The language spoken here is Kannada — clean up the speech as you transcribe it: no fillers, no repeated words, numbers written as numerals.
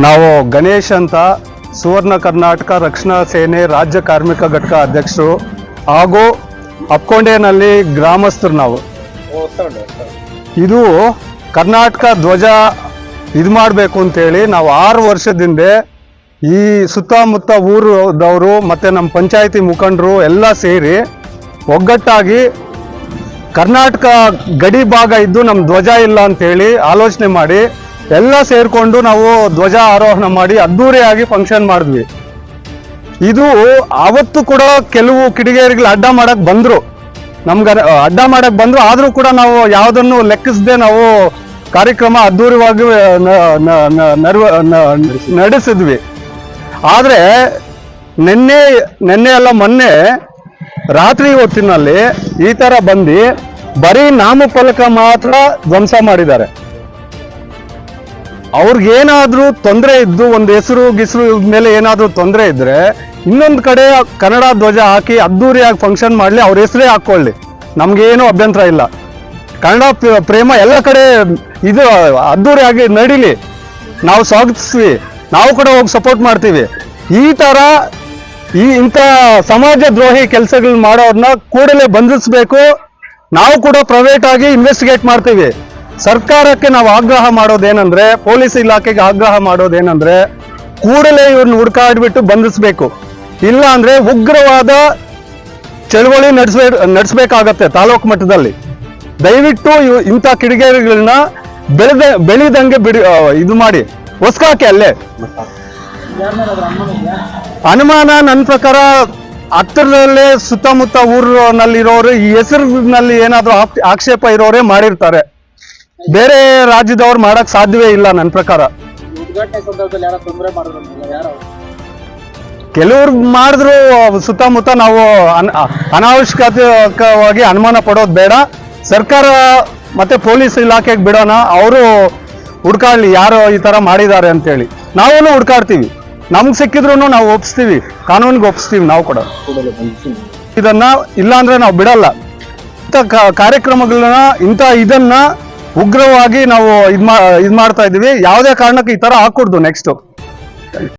ನಾವು ಗಣೇಶ್ ಅಂತ ಸುವರ್ಣ ಕರ್ನಾಟಕ ರಕ್ಷಣಾ ಸೇನೆ ರಾಜ್ಯ ಕಾರ್ಮಿಕ ಘಟಕ ಅಧ್ಯಕ್ಷರು ಹಾಗೂ ಅಪ್ಕೊಂಡೇನಲ್ಲಿ ಗ್ರಾಮಸ್ಥರು. ನಾವು ಇದು ಕರ್ನಾಟಕ ಧ್ವಜ ಇದು ಮಾಡಬೇಕು ಅಂತೇಳಿ ನಾವು 6 ವರ್ಷದಿಂದ ಈ ಸುತ್ತಮುತ್ತ ಊರದವರು ಮತ್ತು ನಮ್ಮ ಪಂಚಾಯಿತಿ ಮುಖಂಡರು ಎಲ್ಲ ಸೇರಿ ಒಗ್ಗಟ್ಟಾಗಿ ಕರ್ನಾಟಕ ಗಡಿ ಭಾಗ ಇದ್ದು ನಮ್ಮ ಧ್ವಜ ಇಲ್ಲ ಅಂತೇಳಿ ಆಲೋಚನೆ ಮಾಡಿ ಎಲ್ಲ ಸೇರಿಕೊಂಡು ನಾವು ಧ್ವಜ ಆರೋಹಣ ಮಾಡಿ ಅದ್ದೂರಿಯಾಗಿ ಫಂಕ್ಷನ್ ಮಾಡಿದ್ವಿ. ಇದು ಅವತ್ತು ಕೂಡ ಕೆಲವು ಕಿಡಿಗೇರಿಗಳು ಅಡ್ಡ ಮಾಡಕ್ಕೆ ಬಂದರು, ನಮ್ಗೆ ಅಡ್ಡ ಮಾಡಕ್ಕೆ ಬಂದರು. ಆದರೂ ಕೂಡ ನಾವು ಯಾವುದನ್ನು ಲೆಕ್ಕಿಸದೆ ನಾವು ಕಾರ್ಯಕ್ರಮ ಅದ್ದೂರಿಯಾಗಿ ನಡೆಸಿದ್ವಿ. ಆದರೆ ನಿನ್ನೆ ಅಲ್ಲ ಮೊನ್ನೆ ರಾತ್ರಿ ಹೊತ್ತಿನಲ್ಲಿ ಈ ಥರ ಬಂದು ಬರೀ ನಾಮಫಲಕ ಮಾತ್ರ ಧ್ವಂಸ ಮಾಡಿದ್ದಾರೆ. ಅವ್ರಿಗೇನಾದ್ರೂ ತೊಂದರೆ ಇದ್ದು ಒಂದು ಹೆಸರು ಮೇಲೆ ಏನಾದ್ರೂ ತೊಂದರೆ ಇದ್ರೆ ಇನ್ನೊಂದು ಕಡೆ ಕನ್ನಡ ಧ್ವಜ ಹಾಕಿ ಅದ್ದೂರಿಯಾಗಿ ಫಂಕ್ಷನ್ ಮಾಡಲಿ, ಅವ್ರ ಹೆಸರೇ ಹಾಕೊಳ್ಳಿ, ನಮ್ಗೇನು ಅಭ್ಯಂತರ ಇಲ್ಲ. ಕನ್ನಡ ಪ್ರೇಮ ಎಲ್ಲ ಕಡೆ ಇದು ಅದ್ದೂರಿಯಾಗಿ ನಡೀಲಿ, ನಾವು ಸ್ವಾಗತಿಸ್ತೀವಿ, ನಾವು ಕೂಡ ಹೋಗಿ ಸಪೋರ್ಟ್ ಮಾಡ್ತೀವಿ. ಈ ಥರ ಇಂಥ ಸಮಾಜ ದ್ರೋಹಿ ಕೆಲಸಗಳು ಮಾಡೋರನ್ನ ಕೂಡಲೇ ಬಂಧಿಸಬೇಕು. ನಾವು ಕೂಡ ಪ್ರೈವೇಟ್ ಆಗಿ ಇನ್ವೆಸ್ಟಿಗೇಟ್ ಮಾಡ್ತೀವಿ. ಸರ್ಕಾರಕ್ಕೆ ನಾವು ಆಗ್ರಹ ಮಾಡೋದೇನಂದ್ರೆ, ಪೊಲೀಸ್ ಇಲಾಖೆಗೆ ಆಗ್ರಹ ಮಾಡೋದೇನಂದ್ರೆ, ಕೂಡಲೇ ಇವ್ರನ್ನ ಹುಡುಕಾಡ್ಬಿಟ್ಟು ಬಂಧಿಸಬೇಕು. ಇಲ್ಲ ಅಂದ್ರೆ ಉಗ್ರವಾದ ಚಳವಳಿ ನಡೆಸಬೇಕಾಗತ್ತೆ ತಾಲೂಕು ಮಟ್ಟದಲ್ಲಿ. ದಯವಿಟ್ಟು ಇಂಥ ಕಿಡಿಗೇರಿಗಳನ್ನ ಬೆಳೆದಂಗೆ ಇದು ಮಾಡಿ ಹೊಸ್ಕಾಕಿ. ಅಲ್ಲೇ ಅನುಮಾನ ನನ್ನ ಪ್ರಕಾರ ಹತ್ತಿರದಲ್ಲೇ ಸುತ್ತಮುತ್ತ ಊರಿನಲ್ಲಿರೋರು ಈ ಹೆಸರಿನಲ್ಲಿ ಏನಾದ್ರು ಆಕ್ಷೇಪ ಇರೋರೇ ಮಾಡಿರ್ತಾರೆ. ಬೇರೆ ರಾಜ್ಯದವ್ರು ಮಾಡಕ್ ಸಾಧ್ಯವೇ ಇಲ್ಲ ನನ್ನ ಪ್ರಕಾರ. ಕೆಲವ್ರು ಮಾಡಿದ್ರು ಸುತ್ತಮುತ್ತ ನಾವು ಅನಾವಶ್ಯಕವಾಗಿ ಅನುಮಾನ ಪಡೋದು ಬೇಡ. ಸರ್ಕಾರ ಮತ್ತೆ ಪೊಲೀಸ್ ಇಲಾಖೆಗೆ ಬಿಡೋಣ, ಅವರು ಹುಡ್ಕಾಡ್ಲಿ ಯಾರು ಈ ತರ ಮಾಡಿದ್ದಾರೆ ಅಂತೇಳಿ. ನಾವೂ ಹುಡ್ಕಾಡ್ತೀವಿ, ನಮ್ಗೆ ಸಿಕ್ಕಿದ್ರು ನಾವು ಒಪ್ಪಿಸ್ತೀವಿ, ಕಾನೂನಿಗೆ ಒಪ್ಪಿಸ್ತೀವಿ. ನಾವು ಕೂಡ ಇದನ್ನ ಇಲ್ಲ ಅಂದ್ರೆ ನಾವು ಬಿಡಲ್ಲ. ಇಂಥ ಕಾರ್ಯಕ್ರಮಗಳನ್ನ ಇದನ್ನ ಉಗ್ರವಾಗಿ ನಾವು ಇದು ಮಾಡ್ತಾ ಇದೀವಿ. ಯಾವುದೇ ಕಾರಣಕ್ಕೆ ಈ ತರ ಹಾಕೂಡ್ದು ನೆಕ್ಸ್ಟ್